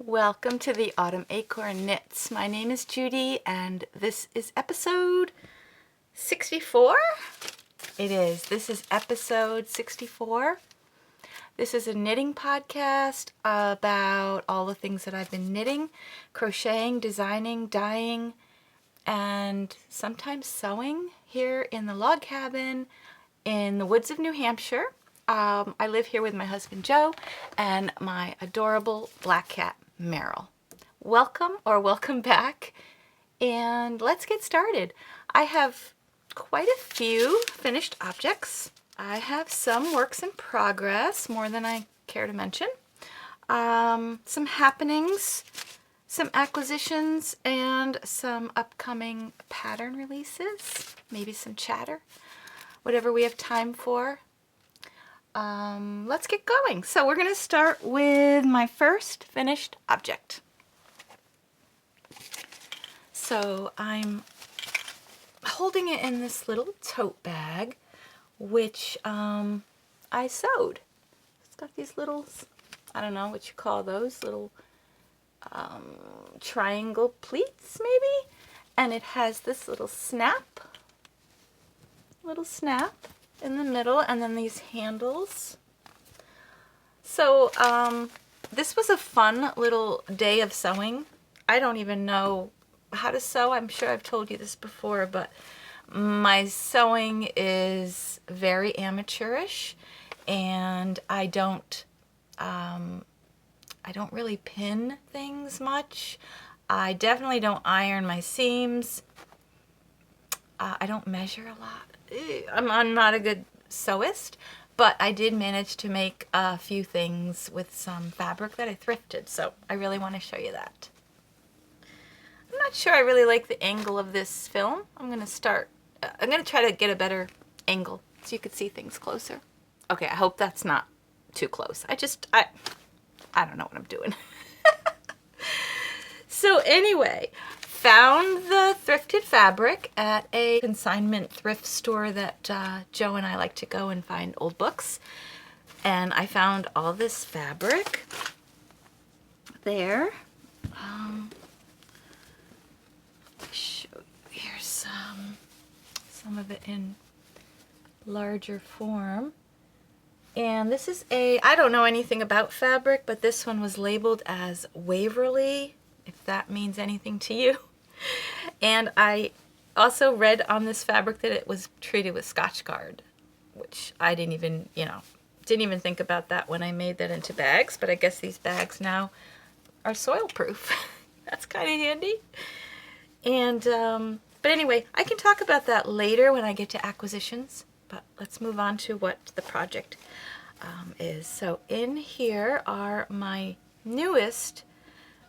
Welcome to the Autumn Acorn Knits. My name is Judy and this is episode 64. It is. This is episode 64. This is a knitting podcast about all the things that I've been knitting, crocheting, designing, dyeing, and sometimes sewing here in the log cabin in the woods of New Hampshire. I live here with my husband Joe and my adorable black cat Meryl. Welcome back, and let's get started. I have quite a few finished objects. I have some works in progress, more than I care to mention. Some happenings, some acquisitions, and some upcoming pattern releases. Maybe some chatter, whatever we have time for. Let's get going. So we're going to start with my first finished object. So I'm holding it in this little tote bag, which I sewed. It's got these little, I don't know what you call those, little triangle pleats maybe, and it has this little snap in the middle, and then these handles. So this was a fun little day of sewing. I don't even know how to sew. I'm sure I've told you this before, but my sewing is very amateurish, and I don't really pin things much. I definitely don't iron my seams. I don't measure a lot. I'm not a good sewist, but I did manage to make a few things with some fabric that I thrifted, so I really want to show you that. I'm not sure I really like the angle of this film. I'm going to try to get a better angle so you could see things closer. Okay, I hope that's not too close. I don't know what I'm doing. So anyway, found the thrifted fabric at a consignment thrift store that Joe and I like to go and find old books. And I found all this fabric there. Show you here's some of it in larger form. And this is I don't know anything about fabric, but this one was labeled as Waverly, if that means anything to you. And I also read on this fabric that it was treated with Scotchgard, which I didn't even think about that when I made that into bags, but I guess these bags now are soil proof. That's kind of handy. And but anyway, I can talk about that later when I get to acquisitions, but let's move on to what the project is. So in here are my newest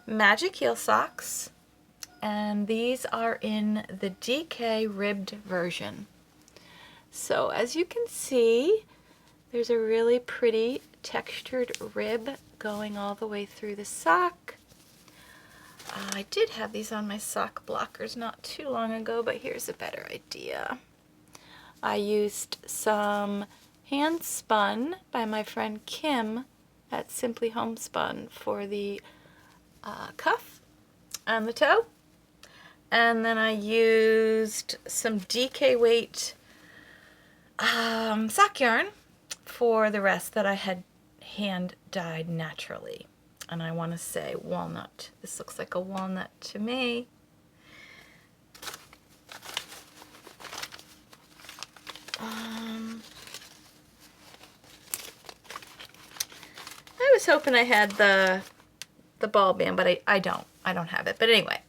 Magic Heel socks, and these are in the DK ribbed version. So as you can see, there's a really pretty textured rib going all the way through the sock. I did have these on my sock blockers not too long ago, but here's a better idea. I used some hand spun by my friend Kim at Simply Homespun for the cuff and the toe, and then I used some DK weight sock yarn for the rest that I had hand dyed naturally. And I want to say walnut. This looks like a walnut to me. I was hoping I had the ball band, but I don't have it. But anyway,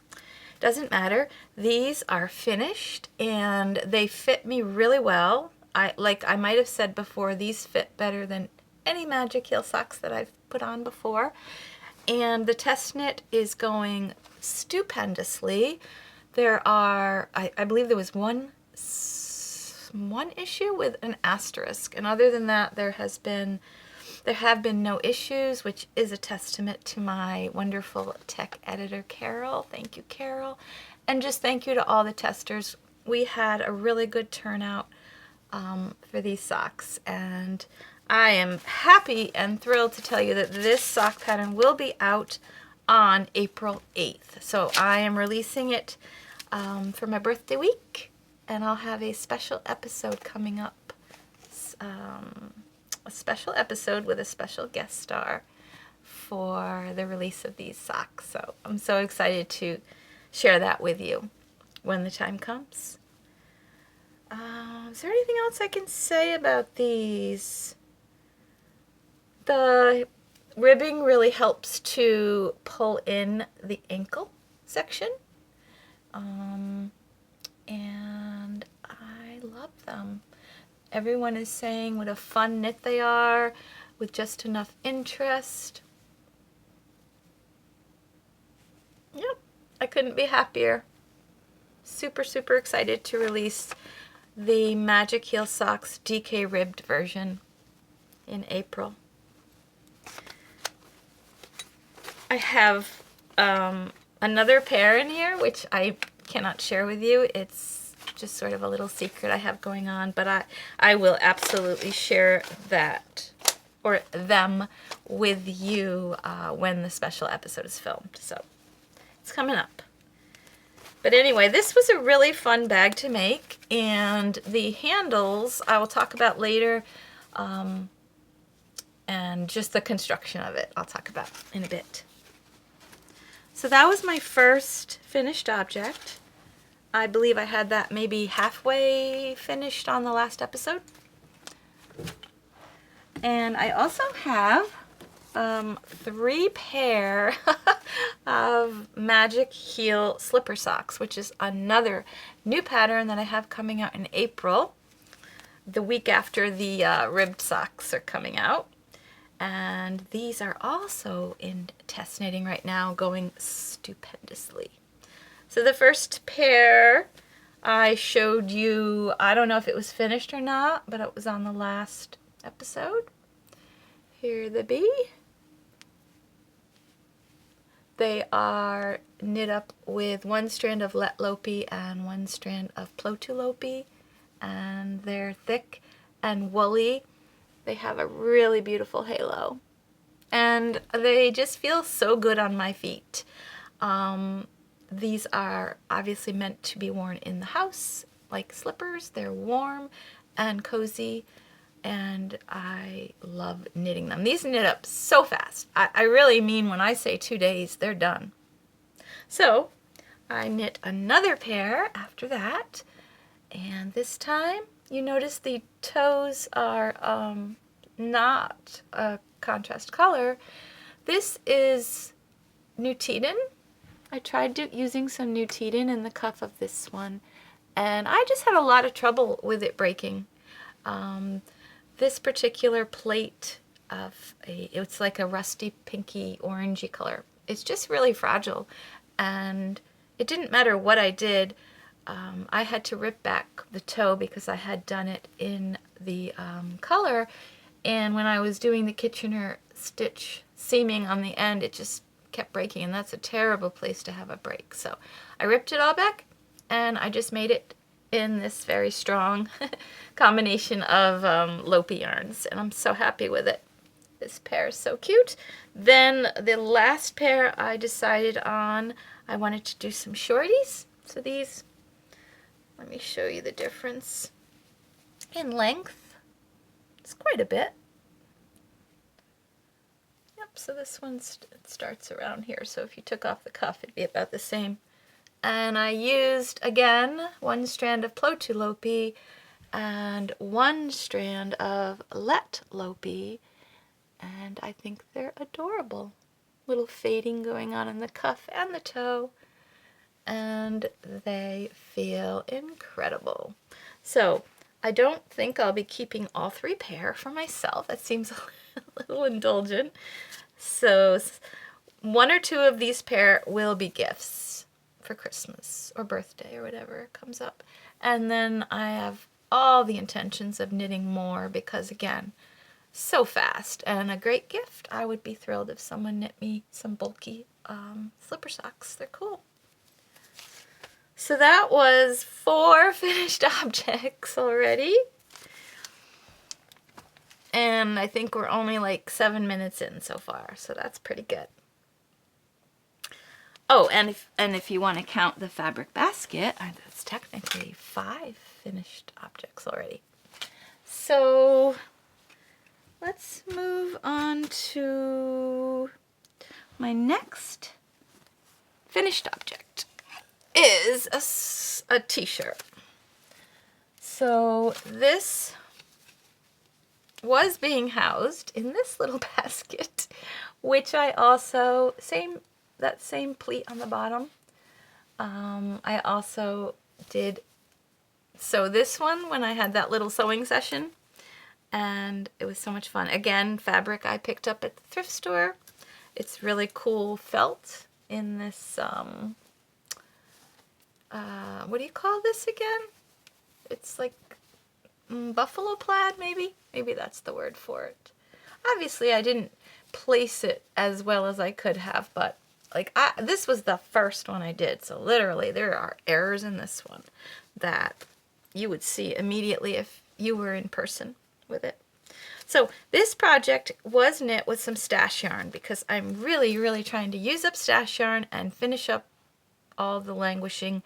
doesn't matter. These are finished and they fit me really well. Like I might have said before, these fit better than any Magic Heel socks that I've put on before. And the test knit is going stupendously. There are, I believe there was one issue with an asterisk, and other than that there have been no issues, which is a testament to my wonderful tech editor Carol. Thank you, Carol. And just thank you to all the testers. We had a really good turnout for these socks, and I am happy and thrilled to tell you that this sock pattern will be out on April 8th. So I am releasing it for my birthday week, and I'll have a special episode coming up. A special episode with a special guest star for the release of these socks. So I'm so excited to share that with you when the time comes. Is there anything else I can say about these? The ribbing really helps to pull in the ankle section. And I love them. Everyone is saying what a fun knit they are with just enough interest. Yep, I couldn't be happier. Super, super excited to release the Magic Heel Socks DK ribbed version in April. I have another pair in here, which I cannot share with you. It's just sort of a little secret I have going on, but I will absolutely share that or them with you when the special episode is filmed. So it's coming up. But anyway, this was a really fun bag to make, and the handles I will talk about later, and just the construction of it I'll talk about in a bit. So that was my first finished object. I believe I had that maybe halfway finished on the last episode. And I also have 3 pair of Magic Heel slipper socks, which is another new pattern that I have coming out in April, the week after the ribbed socks are coming out. And these are also in test knitting right now, going stupendously. So the first pair I showed you, I don't know if it was finished or not, but it was on the last episode. Here they be. They are knit up with 1 strand of Let Lopi and 1 strand of Plotulopi, and they're thick and woolly. They have a really beautiful halo, and they just feel so good on my feet. These are obviously meant to be worn in the house, like slippers. They're warm and cozy, and I love knitting them. These knit up so fast. I really mean when I say 2 days, they're done. So I knit another pair after that, and this time you notice the toes are not a contrast color. This is Nutiden. I tried using some Nutiden in the cuff of this one, and I just had a lot of trouble with it breaking. This particular plate it's like a rusty pinky orangey color. It's just really fragile, and it didn't matter what I did. I had to rip back the toe because I had done it in the color, and when I was doing the Kitchener stitch seaming on the end, it just kept breaking, and that's a terrible place to have a break. So I ripped it all back, and I just made it in this very strong combination of Lopi yarns, and I'm so happy with it. This pair is so cute. Then the last pair I decided on, I wanted to do some shorties. So these, let me show you the difference in length. It's quite a bit. Yep, so this one starts around here, so if you took off the cuff, it'd be about the same. And I used, again, 1 strand of Plotulopi and 1 strand of Let Lopi, and I think they're adorable. Little fading going on in the cuff and the toe, and they feel incredible. So I don't think I'll be keeping all 3 pair for myself. That seems a little indulgent. So 1 or 2 of these pair will be gifts for Christmas or birthday or whatever comes up. And then I have all the intentions of knitting more because, again, so fast and a great gift. I would be thrilled if someone knit me some bulky slipper socks. They're cool. So that was 4 finished objects already. And I think we're only like 7 minutes in so far, so that's pretty good. Oh, and if you want to count the fabric basket, that's technically 5 finished objects already. So let's move on to my next finished object is a t-shirt. So this was being housed in this little basket, which I also, that same pleat on the bottom. I also did sew this one when I had that little sewing session, and it was so much fun. Again, fabric I picked up at the thrift store. It's really cool felt in this, what do you call this again? It's like buffalo plaid, maybe? Maybe that's the word for it. Obviously, I didn't place it as well as I could have, but like this was the first one I did, so literally there are errors in this one that you would see immediately if you were in person with it. So this project was knit with some stash yarn because I'm really, really trying to use up stash yarn and finish up all the languishing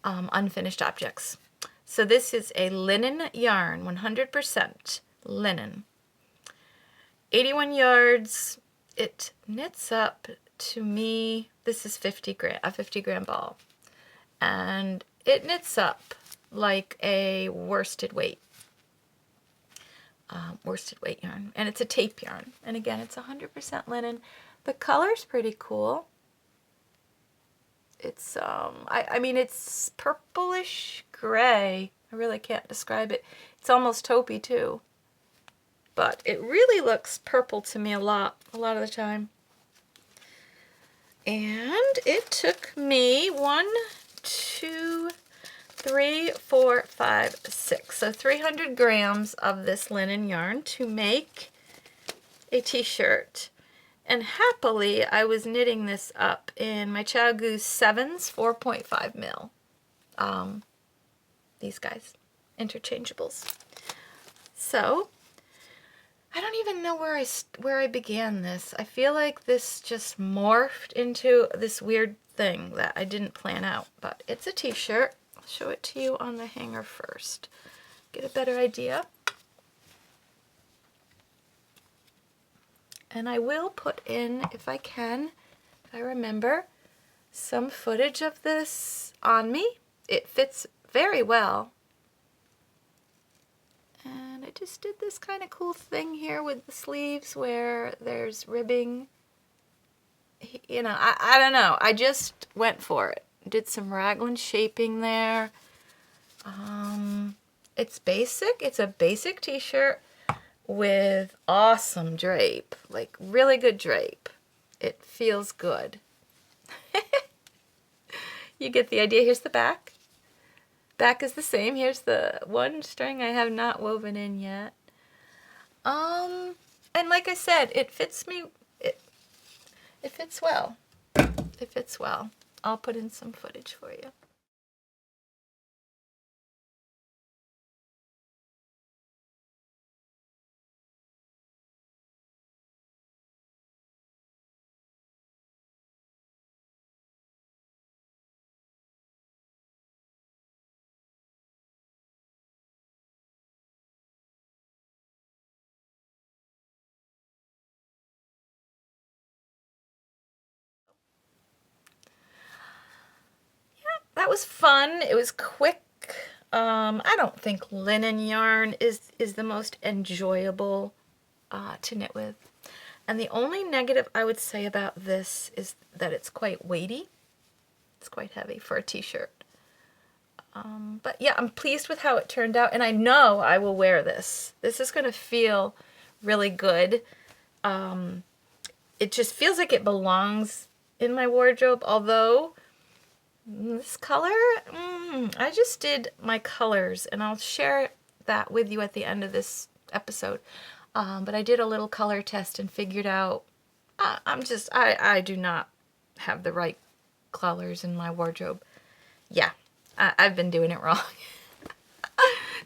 unfinished objects. So this is a linen yarn, 100% linen. 81 yards. It knits up to me, this is a 50 gram ball. And it knits up like a worsted weight yarn. And it's a tape yarn. And again, it's 100% linen. The color's pretty cool. It's, I mean, it's purplish gray. I really can't describe it. It's almost taupey too. But it really looks purple to me a lot of the time. And it took me 1, 2, 3, 4, 5, 6. So 300 grams of this linen yarn to make a t-shirt. And happily, I was knitting this up in my Chow Goose 7s, 4.5 mil. These guys, interchangeables. So, I don't even know where I began this. I feel like this just morphed into this weird thing that I didn't plan out. But it's a t-shirt. I'll show it to you on the hanger first. Get a better idea. And I will put in, if I can, if I remember, some footage of this on me. It fits very well. And I just did this kind of cool thing here with the sleeves where there's ribbing. You know, I don't know. I just went for it. Did some raglan shaping there. It's basic. It's a basic t-shirt with awesome drape, like really good drape. It feels good. You get the idea. Here's the back. Back is the same. Here's the one string I have not woven in yet. And like I said, it fits me. It fits well. It fits well. I'll put in some footage for you. That was fun. It was quick. I don't think linen yarn is the most enjoyable to knit with. And the only negative I would say about this is that it's quite weighty. It's quite heavy for a t-shirt. But yeah, I'm pleased with how it turned out, and I know I will wear this. This is going to feel really good. It just feels like it belongs in my wardrobe, although this color, I just did my colors, and I'll share that with you at the end of this episode. But I did a little color test and figured out I do not have the right colors in my wardrobe. Yeah, I've been doing it wrong.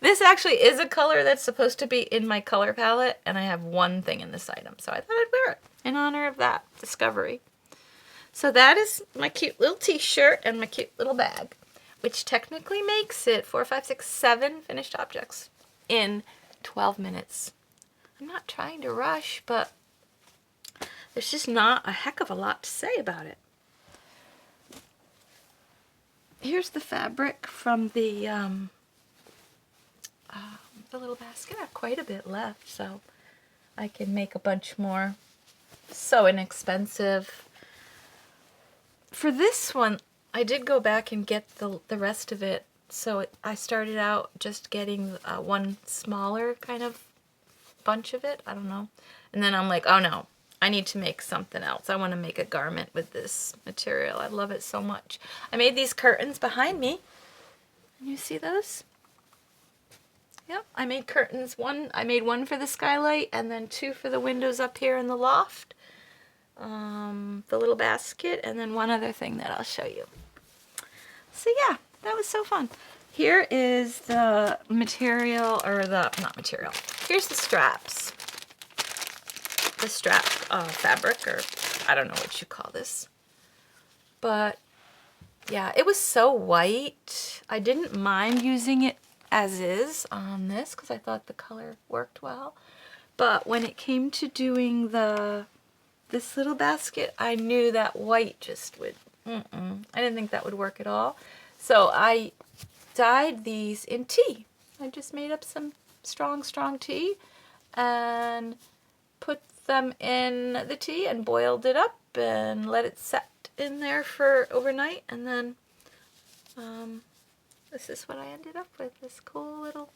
This actually is a color that's supposed to be in my color palette, and I have one thing in this item, so I thought I'd wear it in honor of that discovery. So that is my cute little t-shirt and my cute little bag, which technically makes it 4, 5, 6, 7 finished objects in 12 minutes. I'm not trying to rush, but there's just not a heck of a lot to say about it. Here's the fabric from the little basket. I have quite a bit left, so I can make a bunch more. So inexpensive. For this one, I did go back and get the rest of it. So I started out just getting one smaller kind of bunch of it. I don't know. And then I'm like, oh no, I need to make something else. I want to make a garment with this material. I love it so much. I made these curtains behind me. Can you see those? Yep, I made curtains. I made one for the skylight and then 2 for the windows up here in the loft. The little basket, and then one other thing that I'll show you. So yeah, that was so fun. Here is the material, or not material. Here's the straps. The strap fabric, or I don't know what you call this. But yeah, it was so white. I didn't mind using it as is on this because I thought the color worked well. But when it came to doing this little basket, I knew that white just would, I didn't think that would work at all. So I dyed these in tea. I just made up some strong tea and put them in the tea and boiled it up and let it set in there for overnight. And then this is what I ended up with, this cool little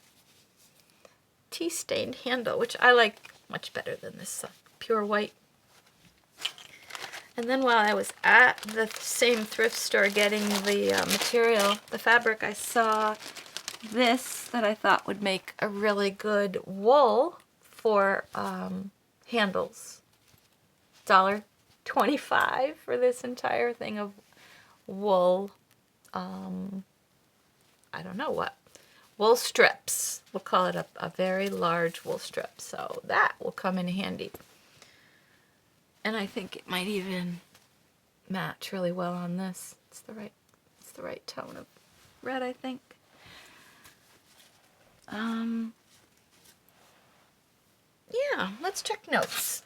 tea stained handle, which I like much better than this pure white. And then while I was at the same thrift store getting the material, the fabric, I saw this that I thought would make a really good wool for handles. $1.25 for this entire thing of wool. I don't know what. Wool strips. We'll call it a very large wool strip. So that will come in handy. And I think it might even match really well on this. It's the right tone of red, I think. Yeah, let's check notes.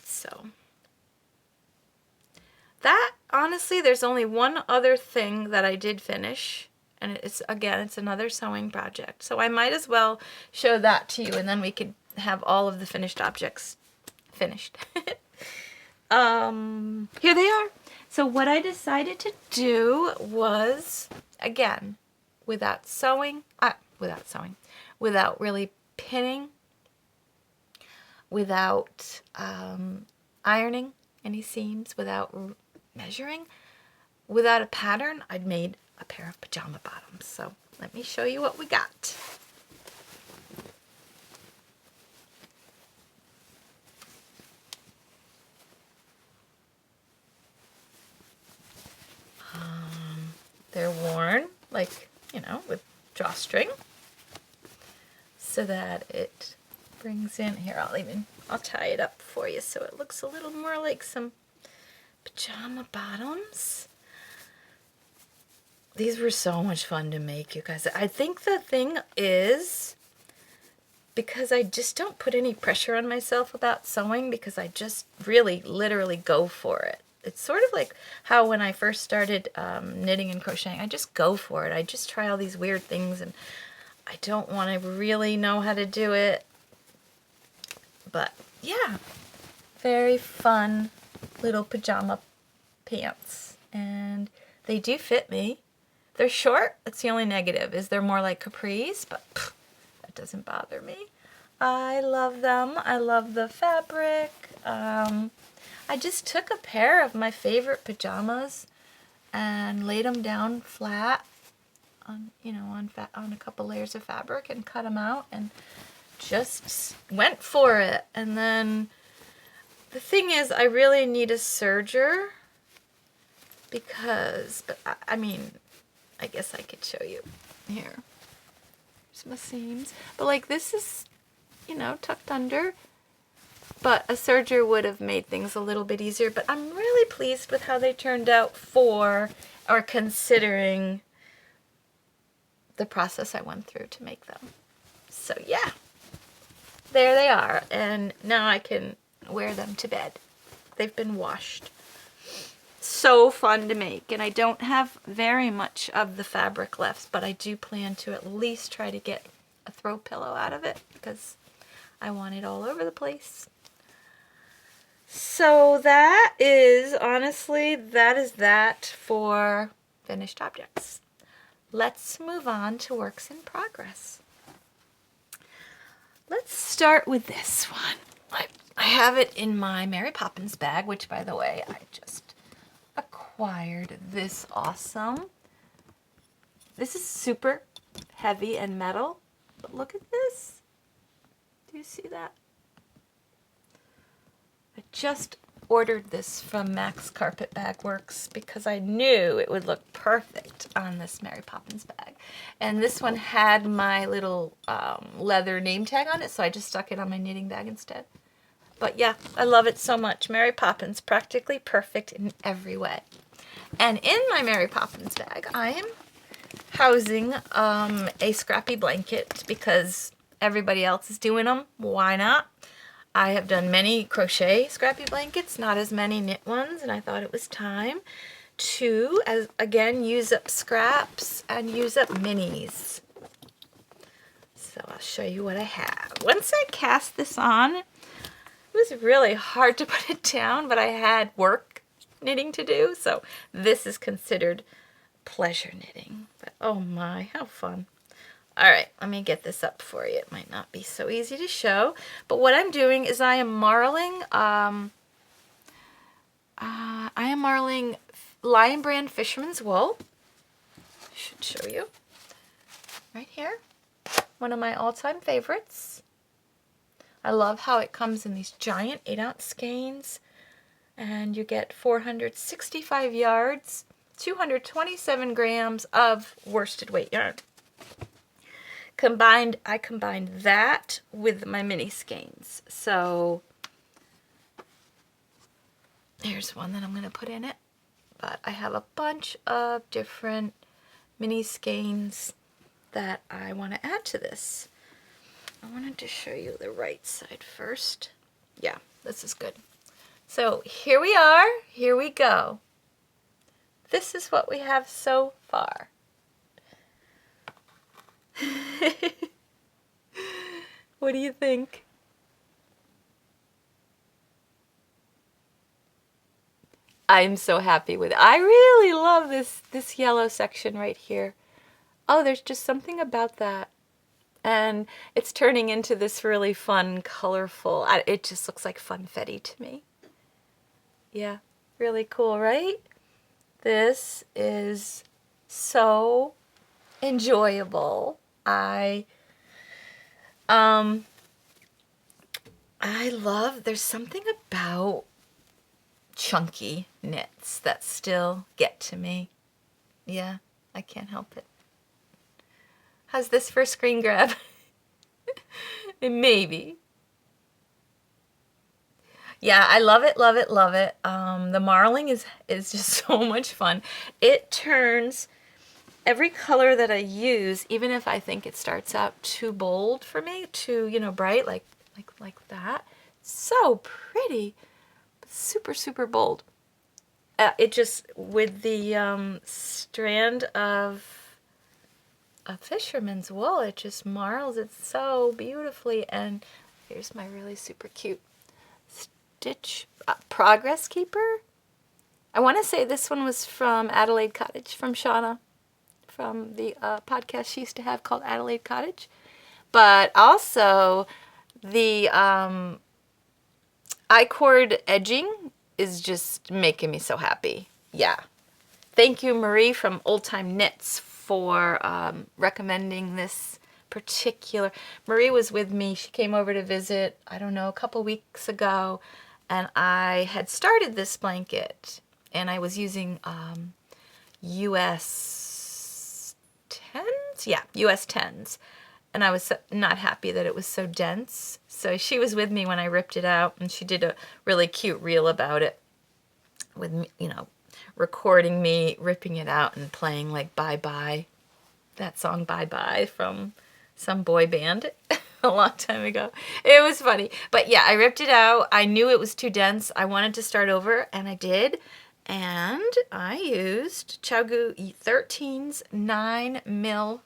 So that, honestly, there's only one other thing that I did finish, and it's another sewing project. So I might as well show that to you, and then we could have all of the finished objects finished. Here they are. So what I decided to do was, again, without really pinning, without ironing any seams, without measuring, without a pattern, I'd made a pair of pajama bottoms. So let me show you what we got. They're worn, like, with drawstring, so that it brings in, here, I'll tie it up for you so it looks a little more like some pajama bottoms. These were so much fun to make, you guys. I think the thing is, because I just don't put any pressure on myself about sewing, because I just really literally go for it. It's sort of like how when I first started knitting and crocheting, I just go for it. I just try all these weird things, and I don't want to really know how to do it. But yeah, very fun little pajama pants, and they do fit me. They're short. That's the only negative, is they're more like capris, but that doesn't bother me. I love them. I love the fabric. I just took a pair of my favorite pajamas and laid them down flat on, on a couple layers of fabric and cut them out and just went for it. And then the thing is, I really need a serger because, I guess I could show you here. Here's my seams. But like this is, tucked under. but a serger would have made things a little bit easier. But I'm really pleased with how they turned out for, or considering the process I went through to make them. So yeah, there they are, and now I can wear them to bed. They've been washed. So fun to make, and I don't have very much of the fabric left, but I do plan to at least try to get a throw pillow out of it because I want it all over the place. So that is, honestly, that is that for finished objects. Let's move on to works in progress. Let's start with this one. I have it in my Mary Poppins bag, which, by the way, I just acquired this awesome. This is super heavy and metal, but look at this. Do you see that? I just ordered this from MaxCarpetbagWorks because I knew it would look perfect on this Mary Poppins bag. And this one had my little leather name tag on it, so I just stuck it on my knitting bag instead. But yeah, I love it so much. Mary Poppins, practically perfect in every way. And in my Mary Poppins bag, I am housing a scrappy blanket because everybody else is doing them. Why not? I have done many crochet scrappy blankets, not as many knit ones, and I thought it was time to, again, use up scraps and use up minis. So I'll show you what I have. Once I cast this on, it was really hard to put it down, but I had work knitting to do, so this is considered pleasure knitting. But oh my, how fun. All right, let me get this up for you. It might not be so easy to show, but what I'm doing is I am marling Lion Brand Fisherman's Wool. I should show you right here. One of my all-time favorites. I love how it comes in these giant 8-ounce skeins, and you get 465 yards, 227 grams of worsted weight yarn. I combined that with my mini skeins. So here's one that I'm going to put in it. But I have a bunch of different mini skeins that I want to add to this. I wanted to show you the right side first. Yeah, this is good. So here we are. Here we go. This is what we have so far. What do you think? I'm so happy with it. I really love this yellow section right here. Oh, there's just something about that. And it's turning into this really fun, colorful, it just looks like funfetti to me. Yeah, really cool, right? This is so enjoyable. I love, there's something about chunky knits that still get to me. Yeah, I can't help it. How's this for a screen grab? Maybe. Yeah, I love it, love it, love it. The marling is just so much fun. It turns every color that I use, even if I think it starts out too bold for me, too, you know, bright, like that. So pretty, but super, super bold. It just, with the strand of a fisherman's wool, it just marls it so beautifully. And here's my really super cute stitch progress keeper. I want to say this one was from Adelaide Cottage, from Shauna, from the podcast she used to have called Adelaide Cottage. But also the I-cord edging is just making me so happy. Yeah. Thank you, Marie from Old Time Knits, for recommending this particular. Marie was with me. She came over to visit, I don't know, a couple weeks ago, and I had started this blanket, and I was using US 10s? Yeah, US 10s. and I was not happy that it was so dense. So she was with me when I ripped it out, and she did a really cute reel about it with me, you know, recording me ripping it out and playing like Bye Bye, that song Bye Bye from some boy band a long time ago. It was funny. But yeah, I ripped it out. I knew it was too dense. I wanted to start over, and I did. And I used ChiaoGoo 13's 9mm.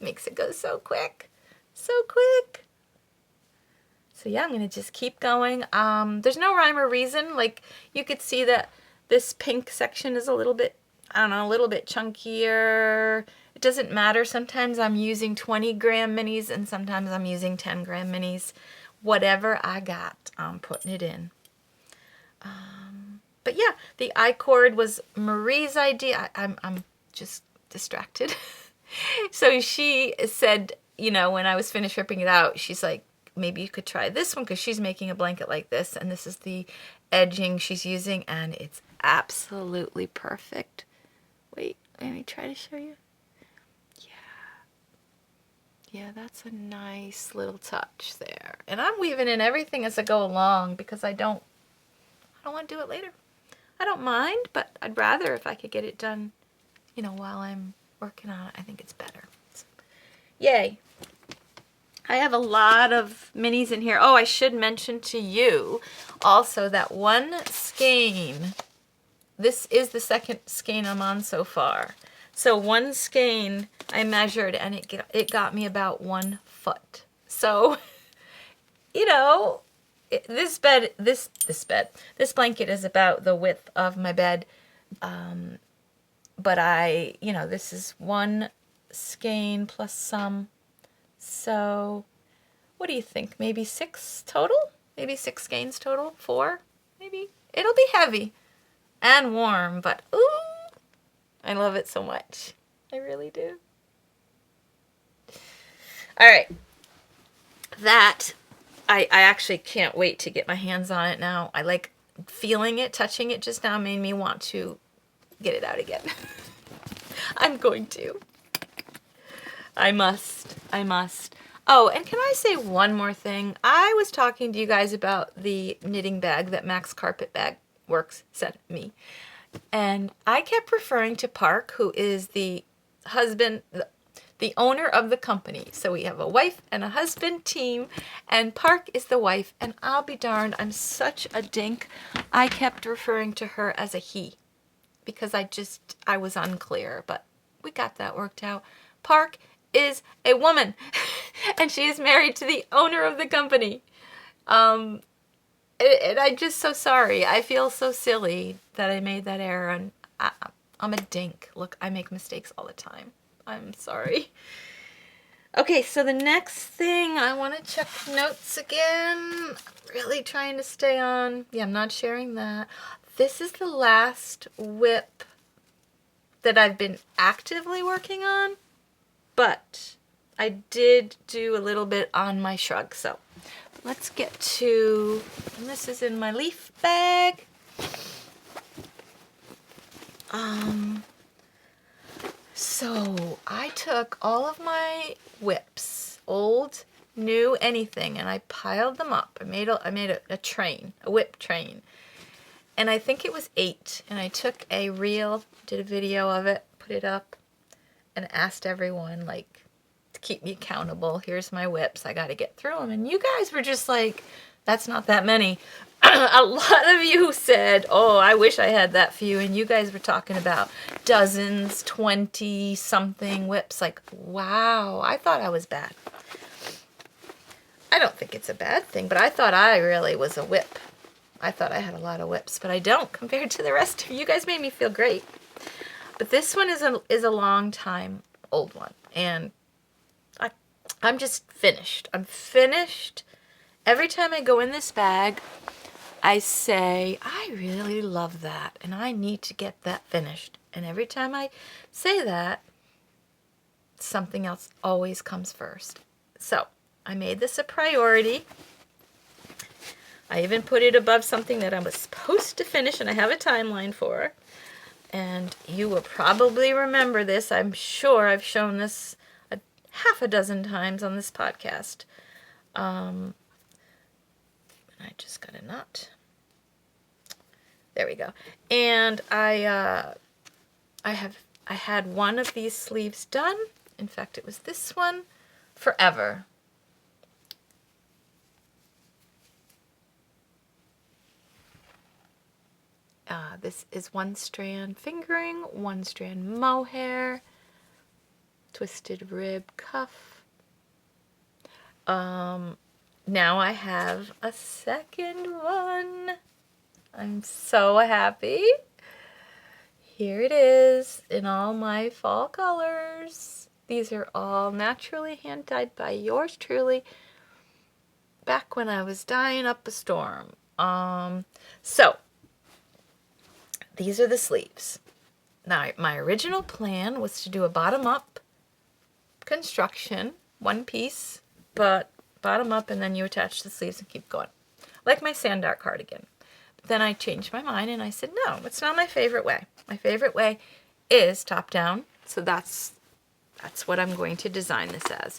Makes it go so quick. So quick. So yeah, I'm going to just keep going. There's no rhyme or reason. Like, you could see that this pink section is a little bit, I don't know, a little bit chunkier. It doesn't matter. Sometimes I'm using 20-gram minis and sometimes I'm using 10-gram minis. Whatever I got, I'm putting it in. But yeah, the I-cord was Marie's idea. I'm just distracted. So she said, you know, when I was finished ripping it out, she's like, maybe you could try this one because she's making a blanket like this. And this is the edging she's using, and it's absolutely perfect. Wait, let me try to show you. Yeah, that's a nice little touch there. And I'm weaving in everything as I go along because I don't want to do it later. I don't mind, but I'd rather if I could get it done, you know, while I'm working on it. I think it's better. So, yay. I have a lot of minis in here. Oh, I should mention to you also that one skein, this is the second skein I'm on so far. So one skein I measured and it got me about 1 foot. So, you know, this blanket is about the width of my bed. But you know, this is one skein plus some. So, what do you think? Maybe 6 total? Maybe 6 skeins total? 4? Maybe? It'll be heavy and warm, but ooh, I love it so much. I really do. All right. That, I actually can't wait to get my hands on it now. I like feeling it, touching it just now made me want to get it out again. I'm going to. I must. Oh, and can I say one more thing? I was talking to you guys about the knitting bag that MaxCarpetbagWorks sent me. And I kept referring to Park, who is the husband, the owner of the company. So we have a wife and a husband team, and Park is the wife. And I'll be darned, I'm such a dink. I kept referring to her as a he because I was unclear, but we got that worked out. Park is a woman, and she is married to the owner of the company. And I'm just so sorry. I feel so silly that I made that error, and I'm a dink. Look, I make mistakes all the time. I'm sorry. Okay, so the next thing, I want to check notes again. I'm really trying to stay on. Yeah, I'm not sharing that. This is the last whip that I've been actively working on. But I did do a little bit on my shrug, so let's get to, and this is in my leaf bag. So I took all of my whips, old, new, anything, and I piled them up. I made a train, a whip train, and I think it was 8. And I took a reel, did a video of it, put it up, and asked everyone, like, to keep me accountable. Here's my whips. I got to get through them. And you guys were just like, that's not that many. A lot of you said, oh, I wish I had that few. And you guys were talking about dozens, 20-something whips. Like, wow, I thought I was bad. I don't think it's a bad thing, but I thought I really was a whip. I thought I had a lot of whips, but I don't compared to the rest of you. You guys made me feel great. But this one is a long time old one, and I'm just finished. I'm finished. Every time I go in this bag, I say, I really love that, and I need to get that finished. And every time I say that, something else always comes first. So I made this a priority. I even put it above something that I was supposed to finish, and I have a timeline for. And you will probably remember this. I'm sure I've shown this half a dozen times on this podcast. I just got a knot. There we go. And I had one of these sleeves done. In fact, it was this one forever. This is 1 strand fingering, 1 strand mohair, twisted rib cuff. Now I have a second one. I'm so happy. Here it is in all my fall colors. These are all naturally hand dyed by yours truly back when I was dyeing up a storm. So these are the sleeves. Now, my original plan was to do a bottom-up construction, one piece, but bottom up, and then you attach the sleeves and keep going, like my sand art cardigan. But then I changed my mind, and I said, no, it's not my favorite way. My favorite way is top-down, so that's what I'm going to design this as.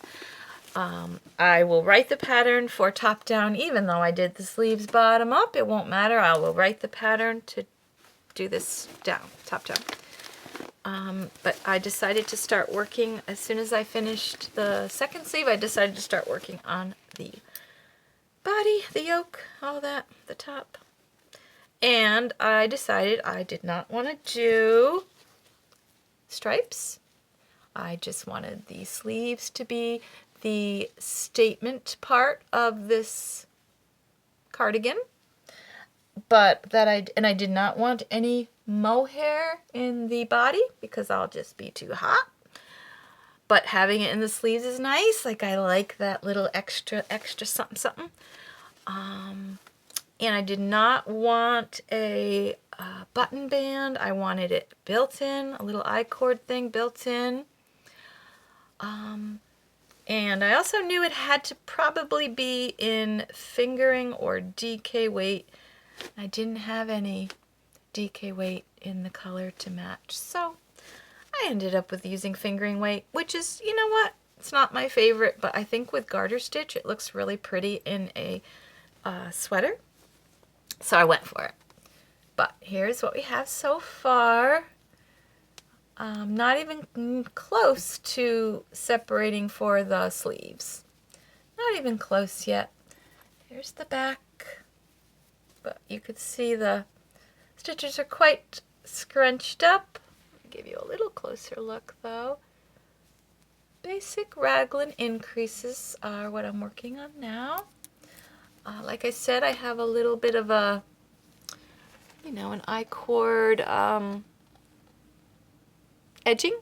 I will write the pattern for top-down, even though I did the sleeves bottom-up. It won't matter. I will write the pattern to do this down, top down. But I decided to start working as soon as I finished the second sleeve. I decided to start working on the body, the yoke, all that, the top. And I decided I did not want to do stripes. I just wanted the sleeves to be the statement part of this cardigan. But I did not want any mohair in the body because I'll just be too hot. But having it in the sleeves is nice. Like, I like that little extra something something. And I did not want a button band. I wanted it built in, a little I-cord thing built in. And I also knew it had to probably be in fingering or DK weight. I didn't have any DK weight in the color to match, so I ended up with using fingering weight, which is, you know what, it's not my favorite, but I think with garter stitch it looks really pretty in a sweater, so I went for it. But here's what we have so far. Not even close to separating for the sleeves. Not even close yet. Here's the back. But you could see the stitches are quite scrunched up. I'll give you a little closer look though. Basic raglan increases are what I'm working on now. Like I said, I have a little bit of a, an I-cord edging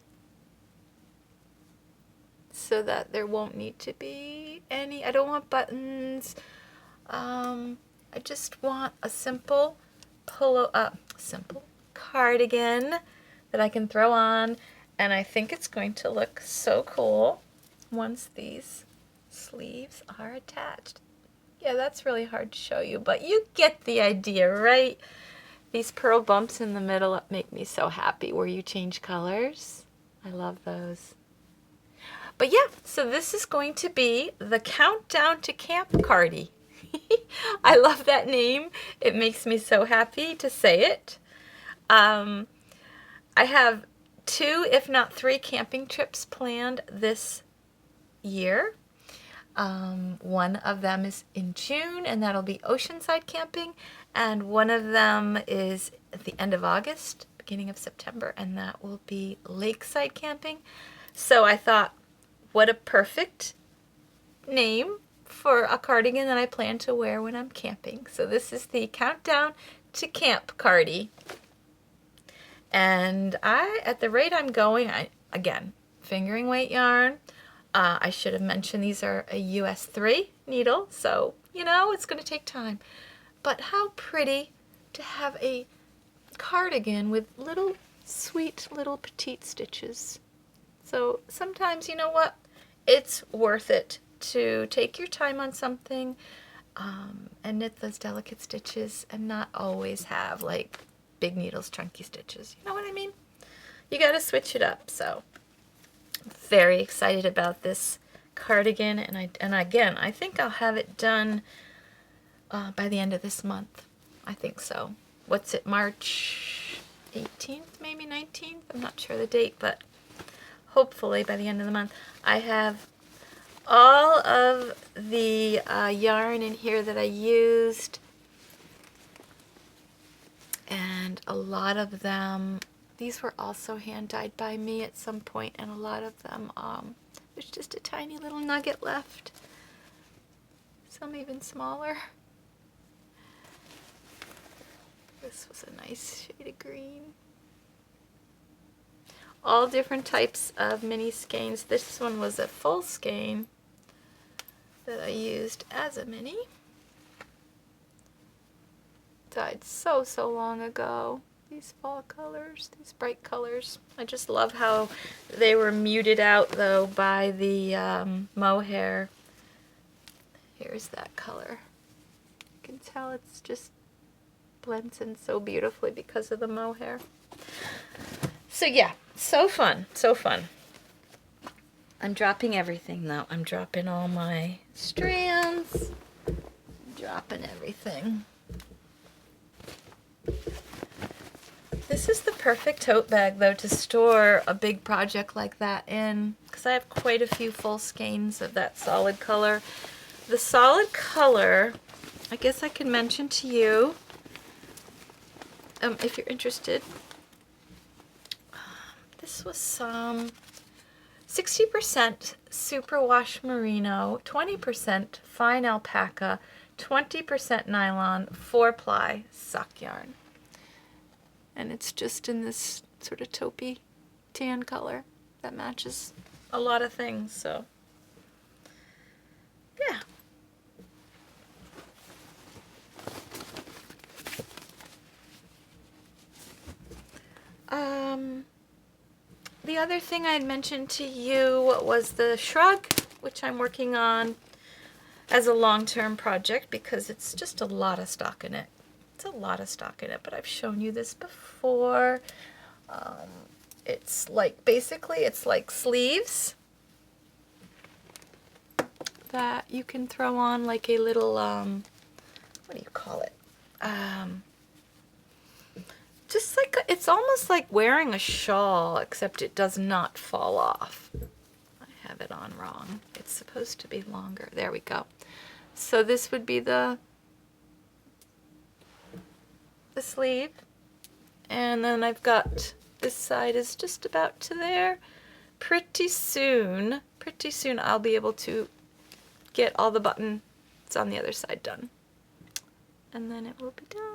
so that there won't need to be any, I don't want buttons. I just want a simple simple cardigan that I can throw on, and I think it's going to look so cool once these sleeves are attached. Yeah, that's really hard to show you, but you get the idea, right? These pearl bumps in the middle make me so happy where you change colors. I love those. But yeah, so this is going to be the Countdown to Camp Cardi. I love that name. It makes me so happy to say it. I have 2, if not 3, camping trips planned this year. One of them is in June, and that'll be oceanside camping, and one of them is at the end of August, beginning of September, and that will be lakeside camping. So I thought, what a perfect name for a cardigan that I plan to wear when I'm camping. So this is the Countdown to Camp Cardi. And at the rate I'm going, again, fingering weight yarn. I should have mentioned these are a US 3 needle, so, it's going to take time. But how pretty to have a cardigan with little, sweet, little petite stitches. So sometimes, you know what? It's worth it to take your time on something and knit those delicate stitches and not always have like big needles, chunky stitches. You know what I mean? You got to switch it up. So very excited about this cardigan, and again, I think I'll have it done by the end of this month. I think so. What's it, March 18th, maybe 19th? I'm not sure the date, but hopefully by the end of the month. I have all of the yarn in here that I used, and a lot of them, these were also hand dyed by me at some point, and a lot of them, there's just a tiny little nugget left. Some even smaller. This was a nice shade of green. All different types of mini skeins. This one was a full skein that I used as a mini. Dyed so long ago. These fall colors, these bright colors. I just love how they were muted out though by the mohair. Here's that color. You can tell it's just blends in so beautifully because of the mohair. So yeah, so fun, so fun. I'm dropping everything though. I'm dropping all my strands, dropping everything. This is the perfect tote bag though to store a big project like that in, because I have quite a few full skeins of that solid color. The solid color, I guess I can mention to you, if you're interested, this was some 60% superwash merino, 20% fine alpaca, 20% nylon, 4-ply sock yarn. And it's just in this sort of taupey tan color that matches a lot of things, so yeah. The other thing I had mentioned to you was the shrug, which I'm working on as a long-term project because it's just a lot of stock in it. It's a lot of stock in it, but I've shown you this before. It's like, basically, it's like sleeves that you can throw on like a little, what do you call it? Just like, it's almost like wearing a shawl, except it does not fall off. I have it on wrong. It's supposed to be longer. There we go. So this would be the sleeve, and then I've got this side is just about to there. Pretty soon I'll be able to get all the buttons on the other side done, and then it will be done.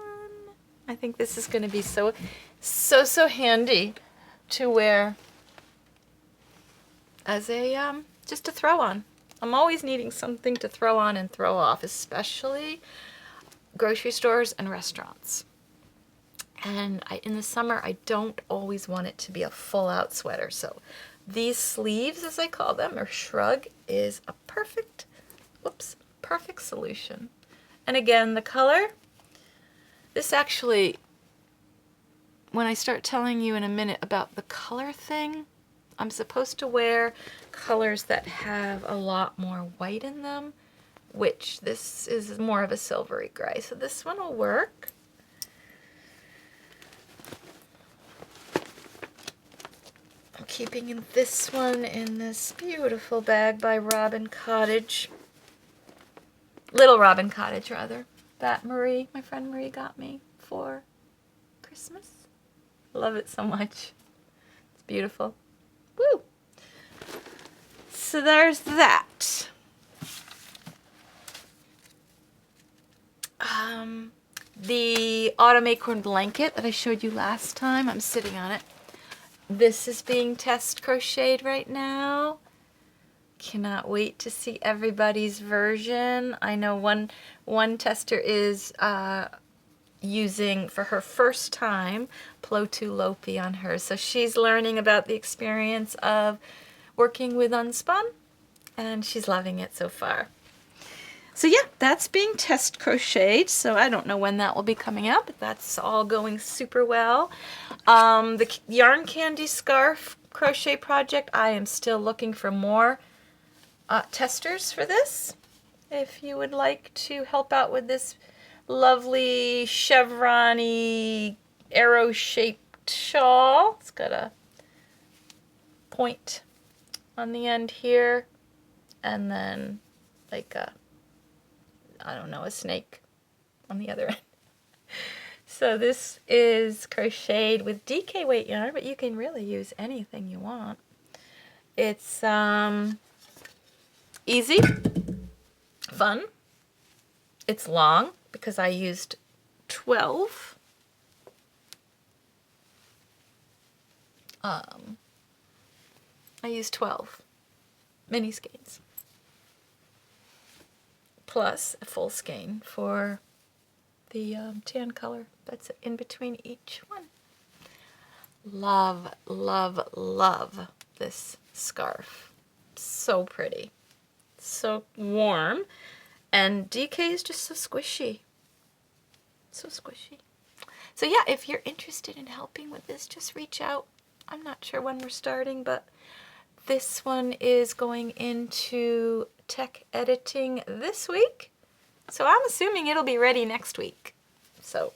I think this is going to be so handy to wear as a just to throw on. I'm always needing something to throw on and throw off, especially grocery stores and restaurants. And in the summer, I don't always want it to be a full-out sweater. So these sleeves, as I call them, or shrug, is a perfect solution. And again, the color, this actually, when I start telling you in a minute about the color thing, I'm supposed to wear colors that have a lot more white in them, which this is more of a silvery gray. So this one will work. I'm keeping this one in this beautiful bag by Cottage. Little Robin Cottage, rather. That my friend Marie got me for Christmas. Love it so much. It's beautiful. Woo! So there's that. The Autumn Acorn Blanket that I showed you last time, I'm sitting on it. This is being test crocheted right now. Cannot wait to see everybody's version. I know one tester is using, for her first time, Plotu Lopi on hers. So she's learning about the experience of working with Unspun, and she's loving it so far. So yeah, that's being test crocheted, so I don't know when that will be coming out, but that's all going super well. The Yarn Candy scarf crochet project. I am still looking for more testers for this. If you would like to help out with this lovely chevron-y arrow-shaped shawl. It's got a point on the end here, and then like a, I don't know, a snake on the other end. So this is crocheted with DK weight yarn, but you can really use anything you want. It's easy, fun. It's long because I used 12. I used 12 mini skeins plus a full skein for the tan color that's in between each one. Love, love, love this scarf. So pretty, so warm, and DK is just so squishy. So squishy. So yeah, if you're interested in helping with this, just reach out. I'm not sure when we're starting, but this one is going into tech editing this week. So I'm assuming it'll be ready next week. So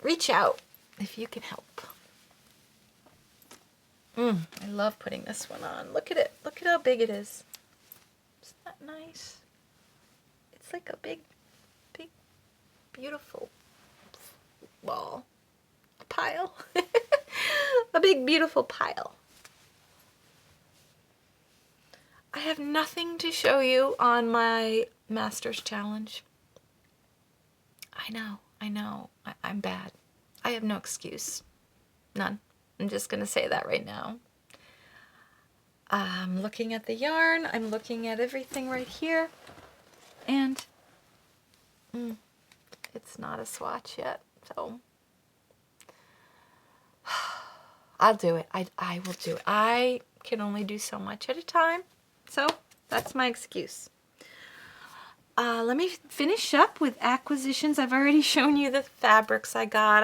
reach out if you can help. I love putting this one on. Look at it. Look at how big it is. Isn't that nice? It's like a big, big, beautiful ball. A pile. A big, beautiful pile. I have nothing to show you on my Masters Challenge. I know, I'm bad. I have no excuse. None. I'm just going to say that right now. I'm looking at the yarn. I'm looking at everything right here. And it's not a swatch yet, so I'll do it. I will do it. I can only do so much at a time, so that's my excuse. Let me finish up with acquisitions. I've already shown you the fabrics I got.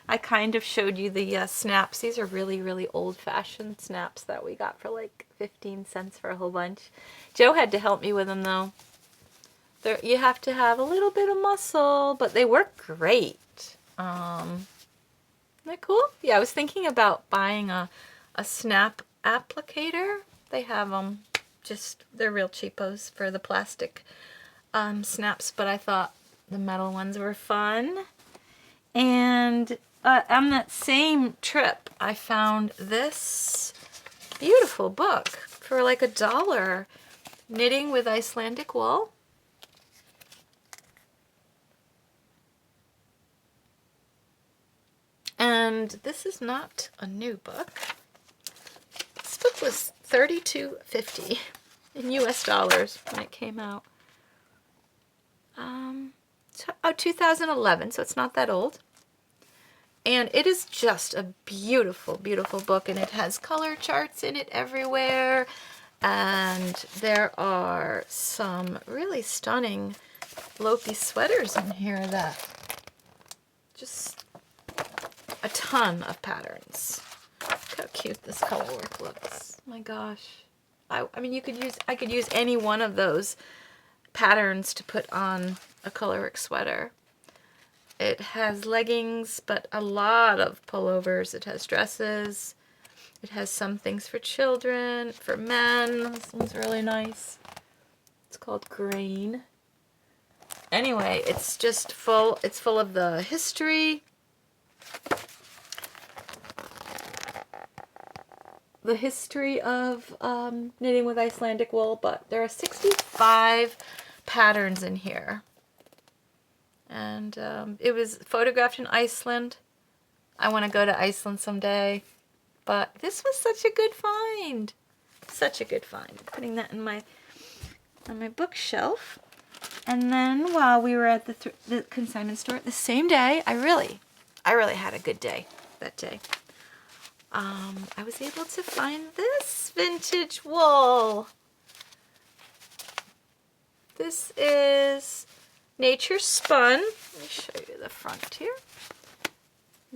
I kind of showed you the snaps. These are really, really old-fashioned snaps that we got for like 15 cents for a whole bunch. Joe had to help me with them, though. You have to have a little bit of muscle, but they work great. Isn't that cool? Yeah, I was thinking about buying a snap applicator. They have them, they're real cheapos for the plastic snaps, but I thought the metal ones were fun. And on that same trip, I found this beautiful book for like $1, Knitting with Icelandic Wool. And this is not a new book. This book was $32.50 in US dollars when it came out. 2011, so it's not that old. And it is just a beautiful, beautiful book, and it has color charts in it everywhere. And there are some really stunning Lopi sweaters in here that just a ton of patterns. Look how cute this color work looks. Oh my gosh. I mean, I could use any one of those patterns to put on a colorwork sweater. It has leggings, but a lot of pullovers. It has dresses. It has some things for children, for men. This one's really nice. It's called Grain. Anyway, it's just full. It's full of the history. The history of knitting with Icelandic wool, but there are 65 patterns in here. And it was photographed in Iceland. I want to go to Iceland someday. But this was such a good find. Such a good find. Putting that in on my bookshelf. And then while we were at the consignment store the same day, I really had a good day that day. I was able to find this vintage wool. This is Nature Spun. Let me show you the front here.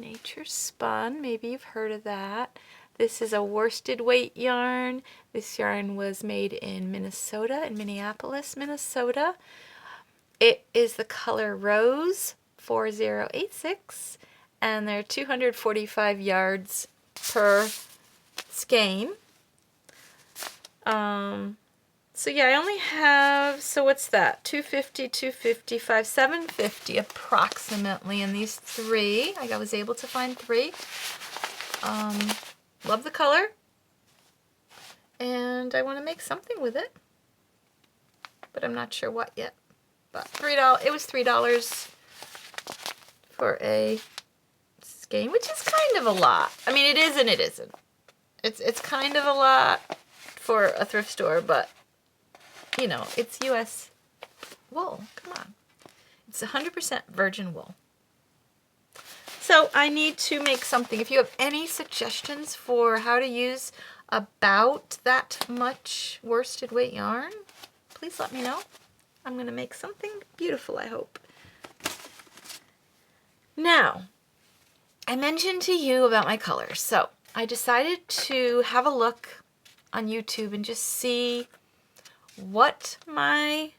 Nature Spun. Maybe you've heard of that. This is a worsted weight yarn. This yarn was made in Minnesota, in Minneapolis, Minnesota. It is the color Rose 4086, and they're 245 yards per skein. So yeah, I only have, so what's that? 250, 255, 750 approximately in these three. I was able to find three. Love the color. And I want to make something with it. But I'm not sure what yet. But $3, it was $3 for a skein, which is kind of a lot. I mean, it is and it isn't. It's kind of a lot for a thrift store, but you know, it's U.S. wool. Come on. It's 100% virgin wool. So I need to make something. If you have any suggestions for how to use about that much worsted weight yarn, please let me know. I'm going to make something beautiful, I hope. Now, I mentioned to you about my colors. So I decided to have a look on YouTube and just see what my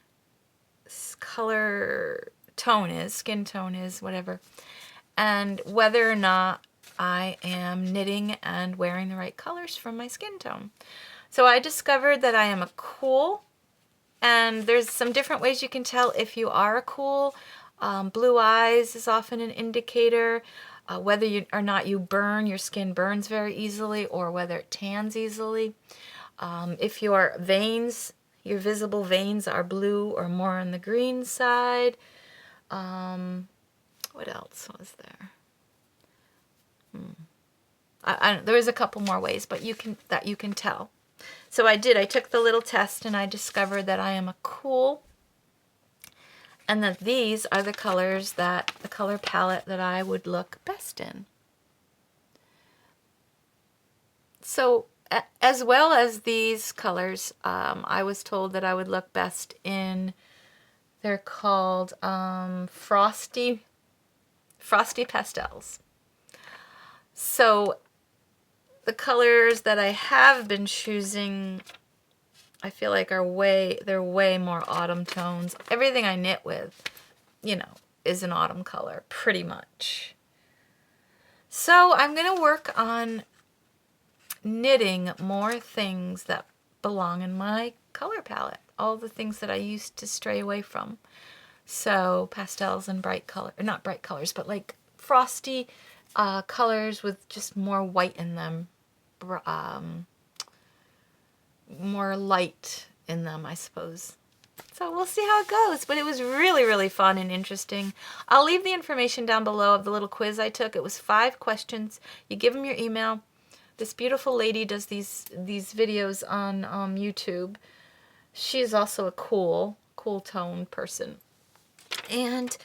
color tone is, skin tone is, whatever, and whether or not I am knitting and wearing the right colors from my skin tone. So I discovered that I am a cool, and there's some different ways you can tell if you are a cool. Blue eyes is often an indicator. Whether you or not you burn, your skin burns very easily, or whether it tans easily. If your veins, your visible veins are blue or more on the green side. What else was there? There was a couple more ways, but you can tell. So I took the little test and I discovered that I am a cool, and that these are the colors the color palette that I would look best in. So as well as these colors, I was told that I would look best in, they're called frosty pastels. So the colors that I have been choosing, I feel like they're way more autumn tones. Everything I knit with, you know, is an autumn color, pretty much. So I'm going to work on knitting more things that belong in my color palette. All the things that I used to stray away from. So pastels and bright color, not bright colors, but like frosty colors with just more white in them. More light in them, I suppose. So we'll see how it goes, but it was really, really fun and interesting. I'll leave the information down below of the little quiz I took. It was 5 questions. You give them your email. This beautiful lady does these videos on YouTube. She is also a cool tone person. And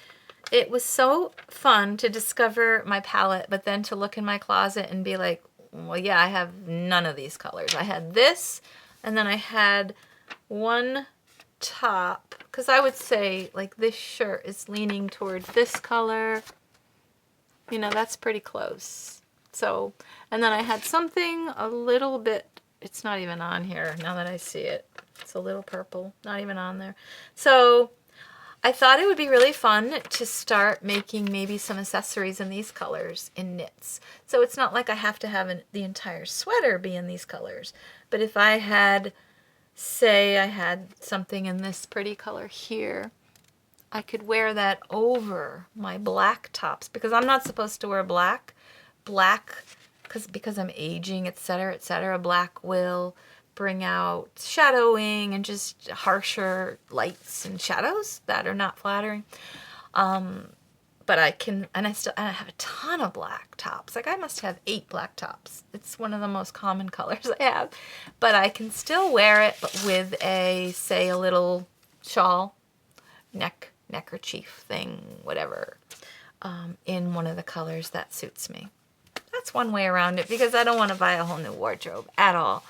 it was so fun to discover my palette, but then to look in my closet and be like, well, yeah, I have none of these colors. I had this, and then I had one top, because I would say like this shirt is leaning toward this color. You know, that's pretty close. So, and then I had something a little bit, it's not even on here now that I see it. It's a little purple, not even on there. So I thought it would be really fun to start making maybe some accessories in these colors in knits. So it's not like I have to have the entire sweater be in these colors. But if I had, say I had something in this pretty color here, I could wear that over my black tops, because I'm not supposed to wear black. Because I'm aging, etc., etc. Black will bring out shadowing and just harsher lights and shadows that are not flattering. But I can, and I have a ton of black tops. Like I must have 8 black tops. It's one of the most common colors I have. But I still wear it with say a little shawl, neckerchief thing, whatever, in one of the colors that suits me. That's one way around it, because I don't want to buy a whole new wardrobe at all.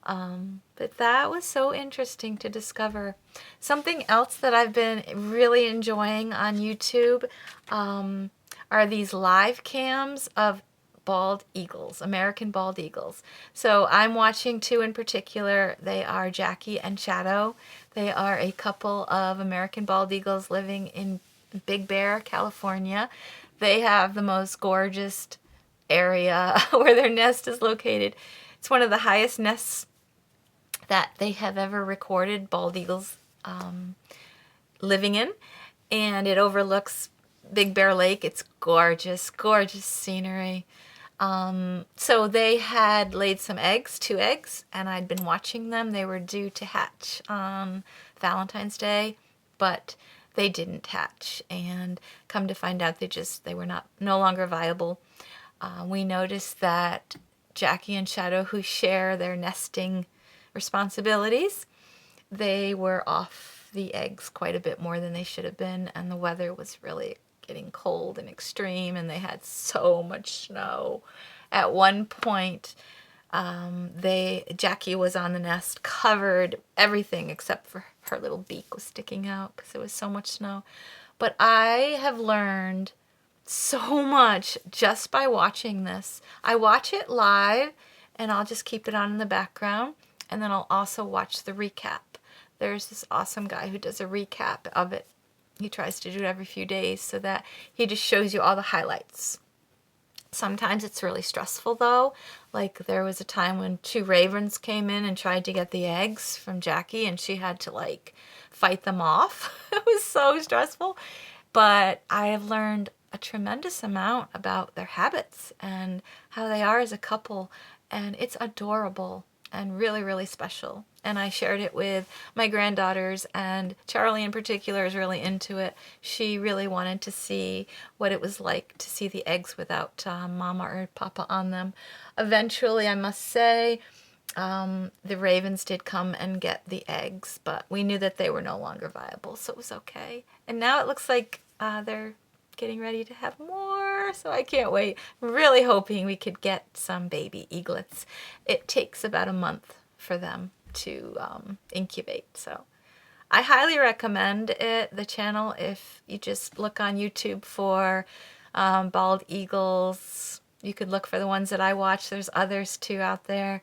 But that was so interesting to discover. Something else that I've been really enjoying on YouTube are are these live cams of bald eagles, American bald eagles. So I'm watching two in particular. They are Jackie and Shadow. They are a couple of American bald eagles living in Big Bear, California. They have the most gorgeous area where their nest is located. It's one of the highest nests that they have ever recorded bald eagles living in, and it overlooks Big Bear Lake. It's gorgeous, gorgeous scenery. So they had laid some eggs, 2 eggs, and I'd been watching them. They were due to hatch on Valentine's Day, but they didn't hatch, and come to find out they were no longer viable. We noticed that Jackie and Shadow, who share their nesting responsibilities, they were off the eggs quite a bit more than they should have been, and the weather was really getting cold and extreme, and they had so much snow. At one point, Jackie was on the nest, covered everything except for her little beak was sticking out because there was so much snow. But I have learned so much just by watching this. I watch it live, and I'll just keep it on in the background, and then I'll also watch the recap. There's this awesome guy who does a recap of it. He tries to do it every few days so that he just shows you all the highlights. Sometimes it's really stressful though. Like there was a time when 2 ravens came in and tried to get the eggs from Jackie, and she had to like fight them off. It was so stressful. But I have learned a tremendous amount about their habits and how they are as a couple, and it's adorable and really, really special. And I shared it with my granddaughters, and Charlie in particular is really into it. She really wanted to see what it was like to see the eggs without Mama or Papa on them. Eventually, I must say, the ravens did come and get the eggs, but we knew that they were no longer viable, so it was okay. And now it looks like they're getting ready to have more, so I can't wait. Really hoping we could get some baby eaglets. It takes about a month for them to incubate, so I highly recommend the channel. If you just look on YouTube for bald eagles, you could look for the ones that I watch. There's others too out there,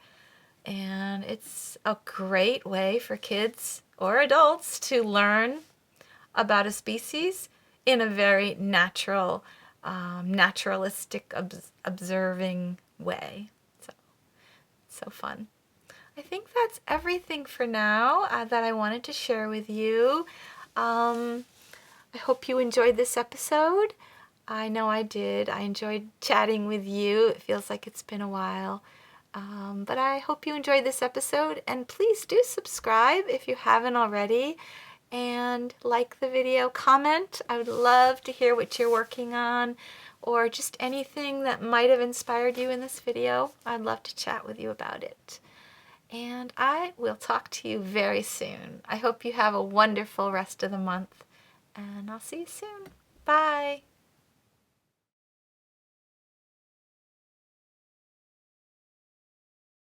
and it's a great way for kids or adults to learn about a species in a very natural, naturalistic, observing way. So, so fun. I think that's everything for now that I wanted to share with you. I hope you enjoyed this episode. I know I did. I enjoyed chatting with you. It feels like it's been a while. But I hope you enjoyed this episode, and please do subscribe if you haven't already, and like the video, comment. I would love to hear what you're working on, or just anything that might have inspired you in this video. I'd love to chat with you about it. And I will talk to you very soon. I hope you have a wonderful rest of the month, and I'll see you soon. Bye.